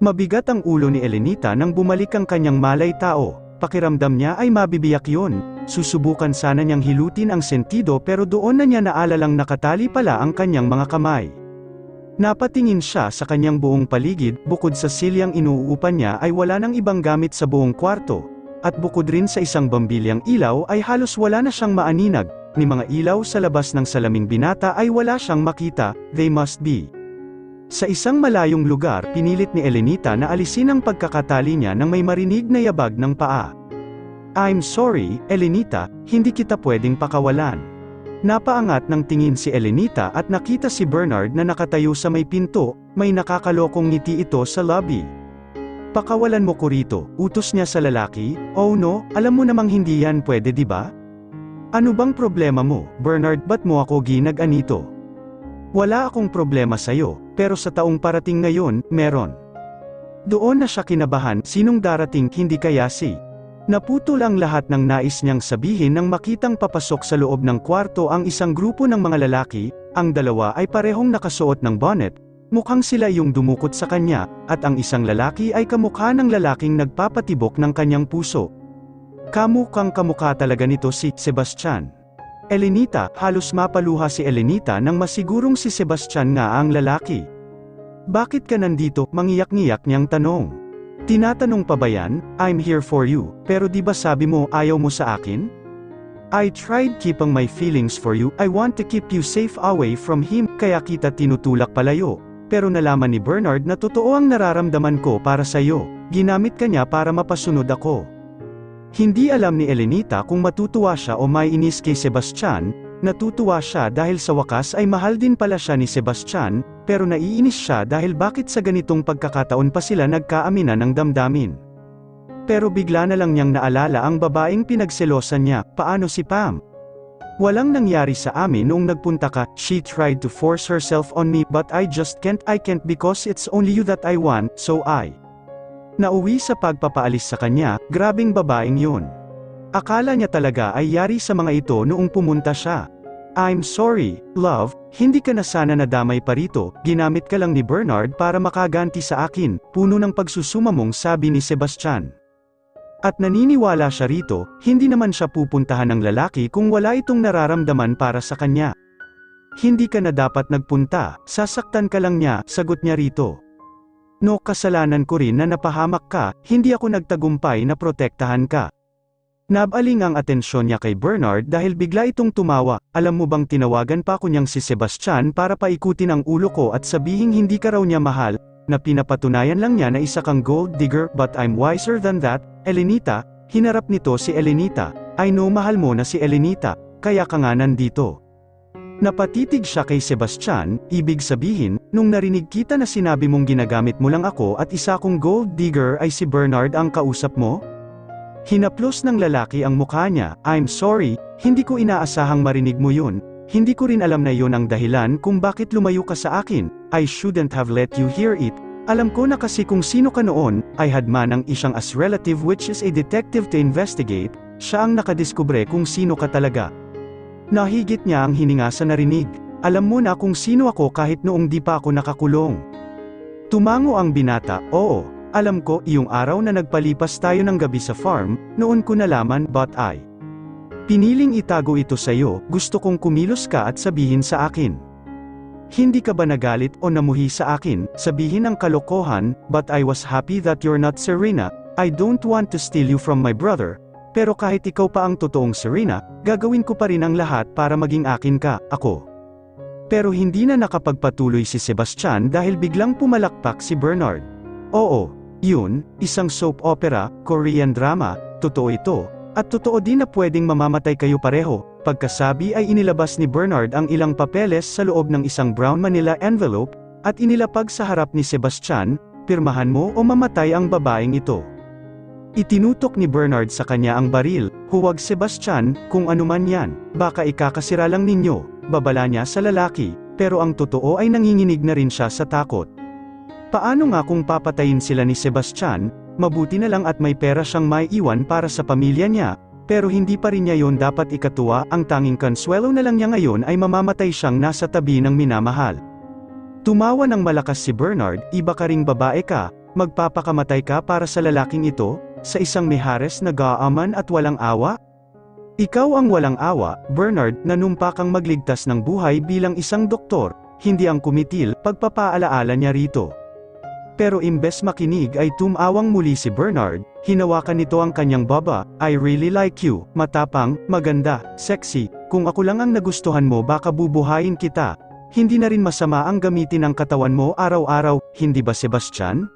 Mabigat ang ulo ni Elenita nang bumalik ang kanyang malay tao. Pakiramdam niya ay mabibiyak yun. Susubukan sana niyang hilutin ang sentido pero doon na niya naalalang nakatali pala ang kanyang mga kamay. Napatingin siya sa kanyang buong paligid, bukod sa silyang inuupan niya ay wala nang ibang gamit sa buong kwarto. At bukod rin sa isang bambilyang ilaw ay halos wala na siyang maaninag, ni mga ilaw sa labas ng salaming binata ay wala siyang makita, they must be. Sa isang malayong lugar pinilit ni Elenita na alisin ang pagkakatali niya nang may marinig na yabag ng paa. I'm sorry, Elenita, hindi kita pwedeng pakawalan. Napaangat ng tingin si Elenita at nakita si Bernard na nakatayo sa may pinto, may nakakalokong ngiti ito sa lobby. Pakawalan mo ko rito, utos niya sa lalaki. Oh no, alam mo namang hindi yan pwede diba? Ano bang problema mo, Bernard, ba't mo ako ginag-anito? Wala akong problema sa'yo, pero sa taong parating ngayon, meron. Doon na siya kinabahan, sinong darating hindi kaya si. Naputol ang lahat ng nais niyang sabihin nang makitang papasok sa loob ng kwarto ang isang grupo ng mga lalaki, ang dalawa ay parehong nakasuot ng bonnet, mukhang sila yung dumukot sa kanya, at ang isang lalaki ay kamukha ng lalaking nagpapatibok ng kanyang puso. Kamukhang kamukha talaga nito si Sebastian. Elenita, halos mapaluha si Elenita nang masigurong si Sebastian nga ang lalaki. Bakit ka nandito? Mangiyak-ngiyak niyang tanong. Tinatanong pa ba yan? I'm here for you, pero di ba sabi mo ayaw mo sa akin? I tried keeping my feelings for you, I want to keep you safe away from him, kaya kita tinutulak palayo. Pero nalaman ni Bernard na totoo ang nararamdaman ko para sa'yo, ginamit ka niya para mapasunod ako. Hindi alam ni Elenita kung matutuwa siya o maiinis kay Sebastian. Natutuwa siya dahil sa wakas ay mahal din pala siya ni Sebastian, pero naiinis siya dahil bakit sa ganitong pagkakataon pa sila nagkaaminan ng damdamin. Pero bigla na lang niyang naalala ang babaeng pinagselosan niya. Paano si Pam? Walang nangyari sa amin noong nagpunta ka. She tried to force herself on me but I just can't because it's only you that I want, so I. Nauwi sa pagpapaalis sa kanya, grabing babaeng yun. Akala niya talaga ay yari sa mga ito noong pumunta siya. I'm sorry, love, hindi ka na sana nadamay pa rito, ginamit ka lang ni Bernard para makaganti sa akin, puno ng pagsusumamong sabi ni Sebastian. At naniniwala siya rito, hindi naman siya pupuntahan ng lalaki kung wala itong nararamdaman para sa kanya. Hindi ka na dapat nagpunta, sasaktan ka lang niya, sagot niya rito. No, kasalanan ko rin na napahamak ka, hindi ako nagtagumpay na protektahan ka. Nabaling ang atensyon niya kay Bernard dahil bigla itong tumawa. Alam mo bang tinawagan pa ko niyang si Sebastian para paikutin ang ulo ko at sabihing hindi ka raw niya mahal, na pinapatunayan lang niya na isa kang gold digger, but I'm wiser than that, Elenita. Hinarap nito si Elenita. I know mahal mo na si Elenita, kaya ka nga nandito. Napatitig siya kay Sebastian, ibig sabihin, nung narinig kita na sinabi mong ginagamit mo lang ako at isa kong gold digger ay si Bernard ang kausap mo? Hinaplos ng lalaki ang mukha niya. I'm sorry, hindi ko inaasahang marinig mo yun, hindi ko rin alam na yun ang dahilan kung bakit lumayo ka sa akin, I shouldn't have let you hear it. Alam ko na kasi kung sino ka noon, I had man ang isang as relative which is a detective to investigate, siya ang nakadiskubre kung sino ka talaga. Nahigit niya ang hininga sa narinig. Alam mo na kung sino ako kahit noong di pa ako nakakulong. Tumango ang binata. Oo, alam ko, iyong araw na nagpalipas tayo ng gabi sa farm, noon ko nalaman, but I. Piniling itago ito sa iyo, gusto kong kumilos ka at sabihin sa akin. Hindi ka ba nagalit o namuhi sa akin, sabihin ang kalokohan, but I was happy that you're not Serena, I don't want to steal you from my brother. Pero kahit ikaw pa ang totoong Serena, gagawin ko pa rin ang lahat para maging akin ka, ako. Pero hindi na nakapagpatuloy si Sebastian dahil biglang pumalakpak si Bernard. Oo, yun, isang soap opera, Korean drama, totoo ito, at totoo din na pwedeng mamamatay kayo pareho. Pagkasabi ay inilabas ni Bernard ang ilang papeles sa loob ng isang brown manila envelope, at inilapag sa harap ni Sebastian, pirmahan mo o mamatay ang babaeng ito. Itinutok ni Bernard sa kanya ang baril. Huwag Sebastian, kung anuman yan, baka ikakasira lang ninyo, babala niya sa lalaki, pero ang totoo ay nanginginig na rin siya sa takot. Paano nga kung papatayin sila ni Sebastian? Mabuti na lang at may pera siyang maiiwan para sa pamilya niya, pero hindi pa rin niya yon dapat ikatuwa, ang tanging konsuelo na lang niya ngayon ay mamamatay siyang nasa tabi ng minamahal. Tumawa ng malakas si Bernard, iba ka ring babae ka, Magpapakamatay ka para sa lalaking ito, sa isang mihares na gaaman at walang awa? Ikaw ang walang awa, Bernard, nanumpa kang magligtas ng buhay bilang isang doktor, hindi ang kumitil, pagpapaalaala niya rito. Pero imbes makinig ay tumawang muli si Bernard, hinawakan nito ang kanyang baba, I really like you, matapang, maganda, sexy, kung ako lang ang nagustuhan mo baka bubuhayin kita. Hindi na rin masama ang gamitin ang katawan mo araw-araw, hindi ba Sebastian?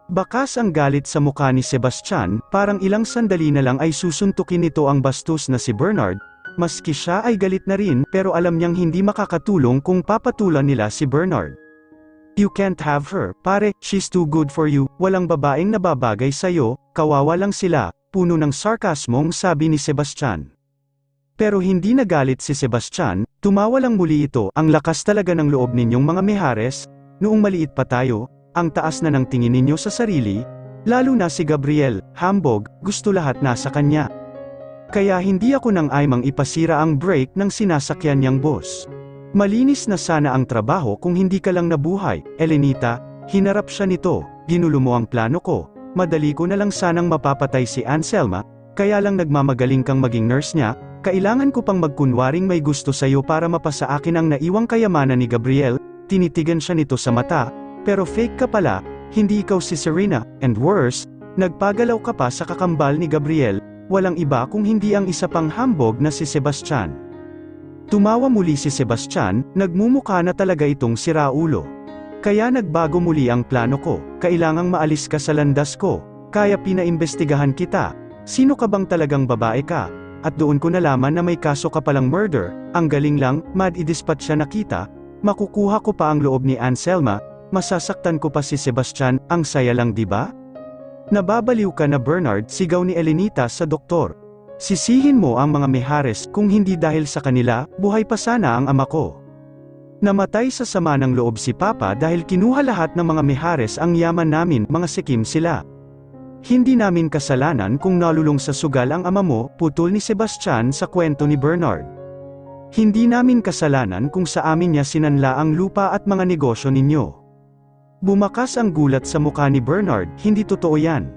Bakas ang galit sa mukha ni Sebastian, parang ilang sandali na lang ay susuntukin nito ang bastos na si Bernard, maski siya ay galit na rin pero alam niyang hindi makakatulong kung papatulan nila si Bernard. You can't have her, pare, she's too good for you, walang babaeng nababagay sa'yo, kawawa lang sila, puno ng sarkasmong sabi ni Sebastian. Pero hindi nagalit si Sebastian, tumawa lang muli ito, ang lakas talaga ng loob ninyong mga mihares, noong maliit pa tayo, ang taas na ng tingin ninyo sa sarili, lalo na si Gabriel, hambog, gusto lahat nasa kanya. Kaya hindi ako nang aimang ipasira ang brake ng sinasakyan niyang boss. Malinis na sana ang trabaho kung hindi ka lang nabuhay, Elenita, hinarap siya nito, ginulo mo ang plano ko, madali ko na lang sanang mapapatay si Anselma, kaya lang nagmamagaling kang maging nurse niya, kailangan ko pang magkunwaring may gusto sa'yo para mapasa akin ang naiwang kayamanan ni Gabriel, tinitigan siya nito sa mata, pero fake ka pala, hindi ikaw si Serena, and worse, nagpagalaw ka pa sa kakambal ni Gabriel, walang iba kung hindi ang isa pang hambog na si Sebastian. Tumawa muli si Sebastian, nagmumukha na talaga itong siraulo. Kaya nagbago muli ang plano ko, kailangang maalis ka sa landas ko, kaya pinaimbestigahan kita, sino ka bang talagang babae ka, at doon ko nalaman na may kaso ka palang murder, ang galing lang, mad-i-dispatch siya nakita, makukuha ko pa ang loob ni Anselma, masasaktan ko pa si Sebastian, ang saya lang diba? Nababaliw ka na Bernard, sigaw ni Elenita sa doktor. Sisihin mo ang mga mihares, kung hindi dahil sa kanila, buhay pa sana ang ama ko. Namatay sa sama ng loob si Papa dahil kinuha lahat ng mga mihares ang yaman namin, mga sikim sila. Hindi namin kasalanan kung nalulong sa sugal ang ama mo, putol ni Sebastian sa kwento ni Bernard. Hindi namin kasalanan kung sa amin niya sinanla ang lupa at mga negosyo ninyo. Bumakas ang gulat sa mukha ni Bernard, hindi totoo yan.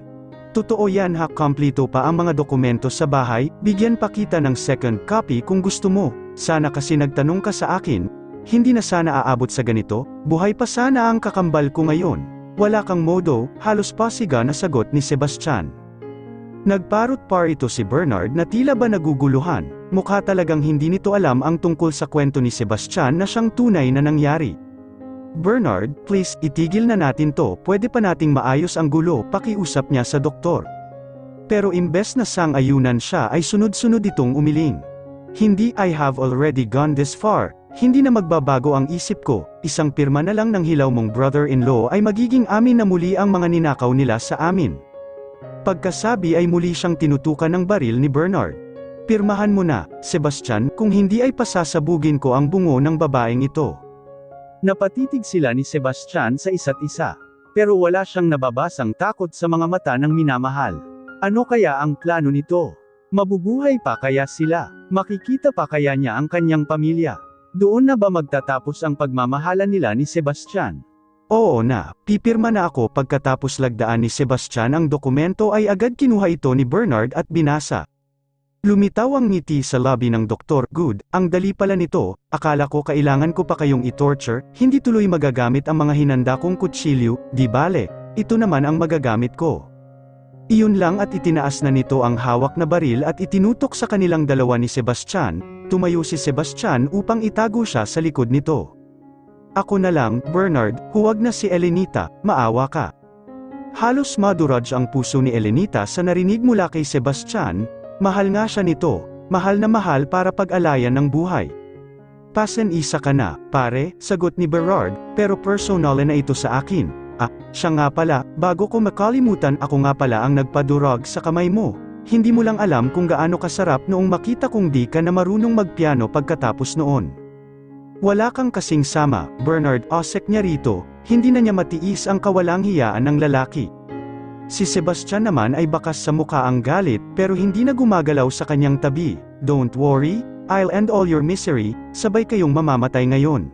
Totoo yan ha, kompleto pa ang mga dokumento sa bahay, bigyan pa kita ng second copy kung gusto mo, sana kasi nagtanong ka sa akin, hindi na sana aabot sa ganito, buhay pa sana ang kakambal ko ngayon, wala kang modo, halos pasiga na sagot ni Sebastian. Nagparot par ito si Bernard na tila ba naguguluhan, mukha talagang hindi nito alam ang tungkol sa kwento ni Sebastian na siyang tunay na nangyari. Bernard, please, itigil na natin to, pwede pa nating maayos ang gulo, pakiusap niya sa doktor. Pero imbes na sang-ayunan siya ay sunod-sunod itong umiling. Hindi, I have already gone this far, hindi na magbabago ang isip ko, isang pirma na lang ng hilaw mong brother-in-law ay magiging amin na muli ang mga ninakaw nila sa amin. Pagkasabi ay muli siyang tinutukan ng baril ni Bernard. Pirmahan mo na, Sebastian, kung hindi ay pasasabugin ko ang bungo ng babaeng ito. Napatitig sila ni Sebastian sa isa't isa. Pero wala siyang nababasang takot sa mga mata ng minamahal. Ano kaya ang plano nito? Mabubuhay pa kaya sila? Makikita pa kaya niya ang kanyang pamilya? Doon na ba magtatapos ang pagmamahalan nila ni Sebastian? Oo na, pipirma na ako. Pagkatapos lagdaan ni Sebastian ang dokumento ay agad kinuha ito ni Bernard at binasa. Lumitaw ang ngiti sa labi ng doktor. Good, ang dali pala nito, akala ko kailangan ko pa kayong i-torture, hindi tuloy magagamit ang mga hinanda kong kutsilyo, di bale, ito naman ang magagamit ko. Iyon lang at itinaas na nito ang hawak na baril at itinutok sa kanilang dalawa ni Sebastian, tumayo si Sebastian upang itago siya sa likod nito. Ako na lang, Bernard, huwag na si Elenita, maawa ka. Halos maduraj ang puso ni Elenita sa narinig mula kay Sebastian. Mahal nga siya nito, mahal na mahal para pag-alayan ng buhay. Pasen-isa ka na, pare, sagot ni Berard, pero personal na ito sa akin. Ah, siya nga pala, bago ko makalimutan, ako nga pala ang nagpadurog sa kamay mo. Hindi mo lang alam kung gaano kasarap noong makita kong di ka na marunong magpiano pagkatapos noon. Wala kang kasing sama, Bernard, osek niya rito, hindi na niya matiis ang kawalang hiyaan ng lalaki. Si Sebastian naman ay bakas sa mukha ang galit, pero hindi na gumagalaw sa kanyang tabi. Don't worry, I'll end all your misery, sabay kayong mamamatay ngayon.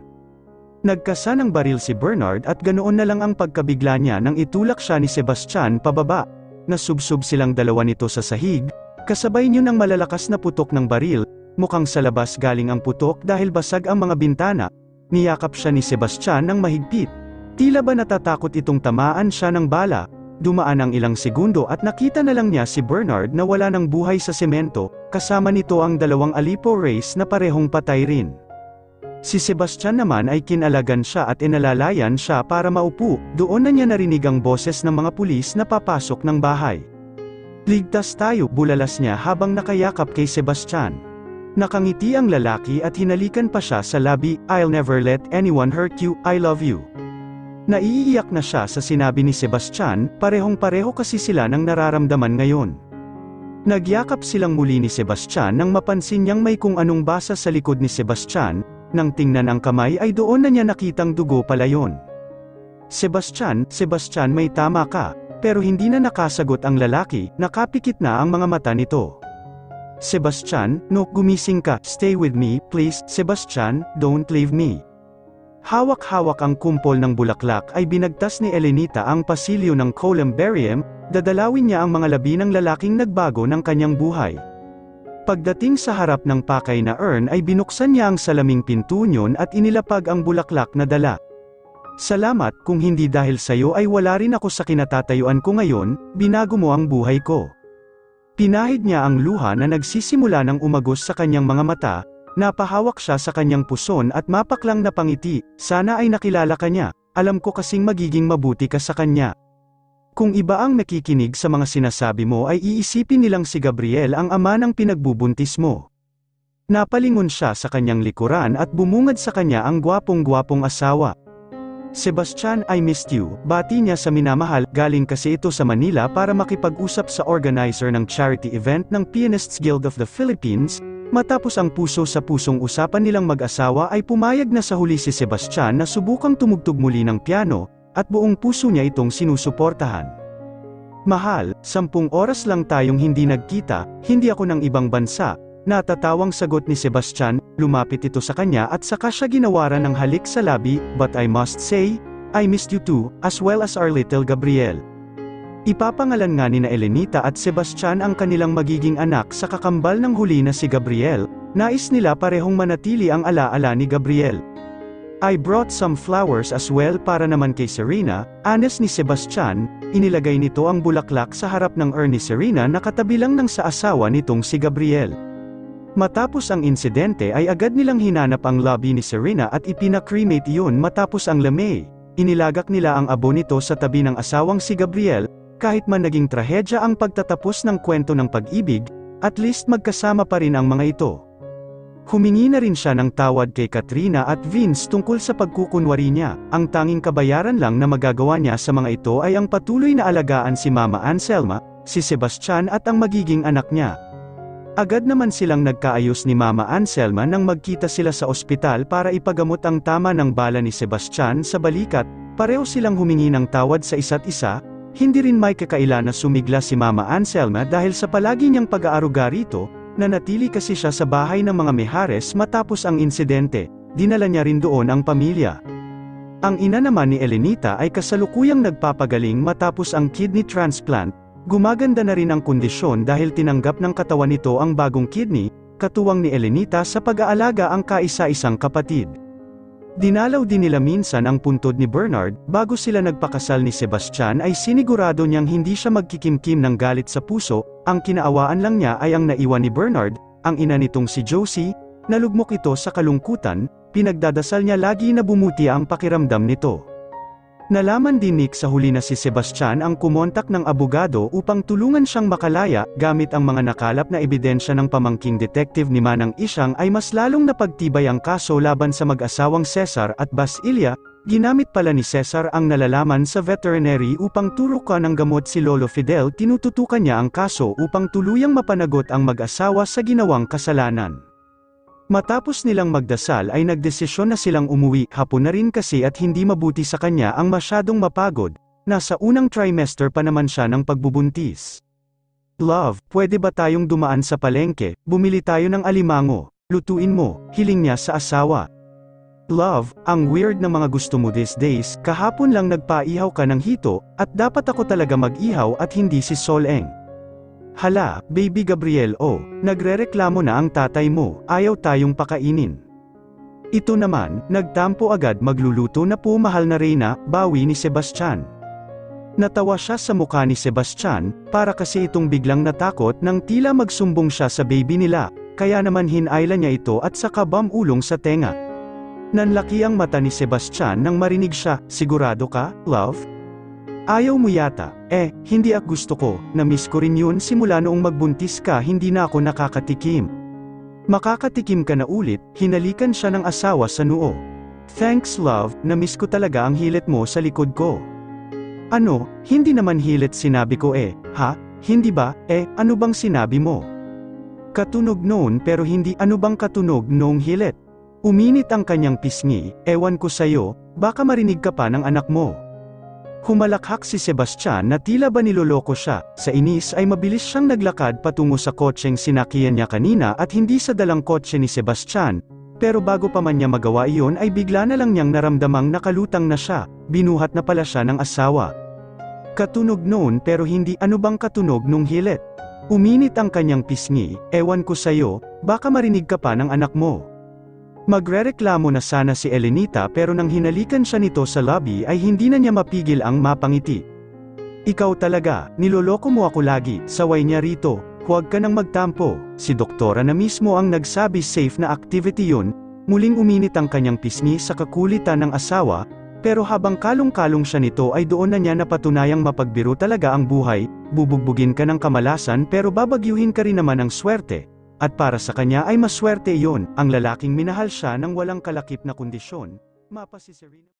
Nagkasa ng baril si Bernard at ganoon na lang ang pagkabigla niya nang itulak siya ni Sebastian pababa. Nasubsob silang dalawa nito sa sahig, kasabay niyo ng malalakas na putok ng baril, mukhang sa labas galing ang putok dahil basag ang mga bintana. Niyakap siya ni Sebastian ng mahigpit. Tila ba natatakot itong tamaan siya ng bala. Dumaan ang ilang segundo at nakita na lang niya si Bernard na wala ng buhay sa semento, kasama nito ang dalawang Aleppo Rays na parehong patay rin. Si Sebastian naman ay kinalagan siya at inalalayan siya para maupo. Doon na niya narinig ang boses ng mga pulis na papasok ng bahay. "Ligtas tayo," bulalas niya habang nakayakap kay Sebastian. Nakangiti ang lalaki at hinalikan pa siya sa labi. "I'll never let anyone hurt you, I love you." Naiiyak na siya sa sinabi ni Sebastian, parehong-pareho kasi sila ng nararamdaman ngayon. Nagyakap silang muli ni Sebastian nang mapansin niyang may kung anong basa sa likod ni Sebastian. Nang tingnan ang kamay ay doon na niya nakitang dugo pala yon. Sebastian, may tama ka." Pero hindi na nakasagot ang lalaki, nakapikit na ang mga mata nito. "Sebastian, no, gumising ka, stay with me, please, Sebastian, don't leave me." Hawak-hawak ang kumpol ng bulaklak ay binagtas ni Elenita ang pasilyo ng columbarium, dadalawin niya ang mga labi ng lalaking nagbago ng kanyang buhay. Pagdating sa harap ng pakay na urn ay binuksan niya ang salaming pinto niyon at inilapag ang bulaklak na dala. "Salamat, kung hindi dahil sayo ay wala rin ako sa kinatatayuan ko ngayon, binago mo ang buhay ko." Pinahid niya ang luha na nagsisimula ng umagos sa kanyang mga mata, napahawak siya sa kanyang puson at mapaklang napangiti. "Sana ay nakilala ka niya, alam ko kasing magiging mabuti ka sa kanya." Kung iba ang nakikinig sa mga sinasabi mo ay iisipin nilang si Gabriel ang ama ng pinagbubuntis mo. Napalingon siya sa kanyang likuran at bumungad sa kanya ang gwapong-gwapong asawa. "Sebastian, I missed you," bati niya sa minamahal. Galing kasi ito sa Manila para makipag-usap sa organizer ng charity event ng Pianists Guild of the Philippines. Matapos ang puso sa pusong usapan nilang mag-asawa ay pumayag na sa huli si Sebastian na subukang tumugtog muli ng piano, at buong puso niya itong sinusuportahan. "Mahal, 10 oras lang tayong hindi nagkita, hindi ako ng ibang bansa," natatawang sagot ni Sebastian. Lumapit ito sa kanya at saka siya ginawaran ng halik sa labi. "But I must say, I missed you too, as well as our little Gabriel." Ipapangalan nga ni na Elenita at Sebastian ang kanilang magiging anak sa kakambal ng huli na si Gabriel. Nais nila parehong manatili ang alaala ni Gabriel. "I brought some flowers as well para naman kay Serena," anes ni Sebastian. Inilagay nito ang bulaklak sa harap ng urn ni Serena na katabi lang ng sa asawa nitong si Gabriel. Matapos ang insidente ay agad nilang hinanap ang lobby ni Serena at ipina-cremate iyon. Matapos ang lamay, inilagak nila ang abo nito sa tabi ng asawang si Gabriel. Kahit man naging trahedya ang pagtatapos ng kwento ng pag-ibig, at least magkasama pa rin ang mga ito. Humingi na rin siya ng tawad kay Katrina at Vince tungkol sa pagkukunwari niya. Ang tanging kabayaran lang na magagawa niya sa mga ito ay ang patuloy na alagaan si Mama Anselma, si Sebastian at ang magiging anak niya. Agad naman silang nagkaayos ni Mama Anselma nang magkita sila sa ospital para ipagamot ang tama ng bala ni Sebastian sa balikat. Pareho silang humingi ng tawad sa isa't isa. Hindi rin may kakaila na sumigla si Mama Anselma dahil sa palagi niyang pag-aaruga rito. Nanatili kasi siya sa bahay ng mga Mijares matapos ang insidente. Dinala niya rin doon ang pamilya. Ang ina naman ni Elenita ay kasalukuyang nagpapagaling matapos ang kidney transplant. Gumaganda na rin ang kondisyon dahil tinanggap ng katawan nito ang bagong kidney, katuwang ni Elenita sa pag-aalaga ang kaisa-isang kapatid. Dinalaw din nila minsan ang puntod ni Bernard. Bago sila nagpakasal ni Sebastian ay sinigurado niyang hindi siya magkikimkim ng galit sa puso. Ang kinaawaan lang niya ay ang naiwan ni Bernard, ang ina nitong si Josie. Nalugmok ito sa kalungkutan, pinagdadasal niya lagi na bumuti ang pakiramdam nito. Nalaman din ni sa huli na si Sebastian ang kumontak ng abogado upang tulungan siyang makalaya. Gamit ang mga nakalap na ebidensya ng pamangking detective ni Manang Isyang ay mas lalong napagtibay ang kaso laban sa mag-asawang Cesar at Basilia. Ginamit pala ni Cesar ang nalalaman sa veterinary upang turukan ng gamot si Lolo Fidel. Tinututukan niya ang kaso upang tuluyang mapanagot ang mag-asawa sa ginawang kasalanan. Matapos nilang magdasal ay nagdesisyon na silang umuwi. Hapon na rin kasi at hindi mabuti sa kanya ang masyadong mapagod. Nasa unang trimester pa naman siya ng pagbubuntis. "Love, pwede ba tayong dumaan sa palengke, bumili tayo ng alimango, lutuin mo," hiling niya sa asawa. Love, ang weird na mga gusto mo these days, kahapon lang nagpaihaw ka ng hito, at dapat ako talaga mag-ihaw at hindi si Soleng. Hala, baby Gabriel nagrereklamo na ang tatay mo, ayaw tayong pakainin. Ito naman, nagtampo agad magluluto na po mahal na Reyna, bawi ni Sebastian. Natawa siya sa mukha ni Sebastian, para kasi itong biglang natakot nang tila magsumbong siya sa baby nila, kaya naman hinayla niya ito at saka ulong sa tenga. Nanlaki ang mata ni Sebastian nang marinig siya, sigurado ka, love? Ayaw mo yata, hindi ak gusto ko, na-miss ko rin yun simula noong magbuntis ka hindi na ako nakakatikim. Makakatikim ka na ulit, hinalikan siya ng asawa sa noo. Thanks love, na-miss ko talaga ang hilit mo sa likod ko. Ano, hindi naman hilit sinabi ko ha? Hindi ba, ano bang sinabi mo? Katunog noon pero hindi ano bang katunog noong hilit? Uminit ang kanyang pisngi, ewan ko sayo, baka marinig ka pa ng anak mo. Humalakhak si Sebastian na tila ba niloloko siya, sa inis ay mabilis siyang naglakad patungo sa kotseng sinakyan niya kanina at hindi sa dalang kotse ni Sebastian, pero bago pa man niya magawa iyon ay bigla na lang niyang naramdamang nakalutang na siya, binuhat na pala siya ng asawa. Katunog noon pero hindi ano bang katunog nung hilit? Uminit ang kanyang pisngi, ewan ko sayo, baka marinig ka pa ng anak mo. Magrereklamo na sana si Elenita pero nang hinalikan siya nito sa lobby ay hindi na niya mapigil ang mapangiti. Ikaw talaga, niloloko mo ako lagi, saway niya rito, huwag ka nang magtampo, si doktora na mismo ang nagsabi safe na activity yun, muling uminit ang kanyang pisngi sa kakulitan ng asawa, pero habang kalong-kalong siya nito ay doon na niya napatunayang mapagbiro talaga ang buhay, bubugbugin ka ng kamalasan pero babagyuhin ka rin naman ng swerte. At para sa kanya ay maswerte iyon, ang lalaking minahal siya ng walang kalakip na kondisyon, mapa si Serena.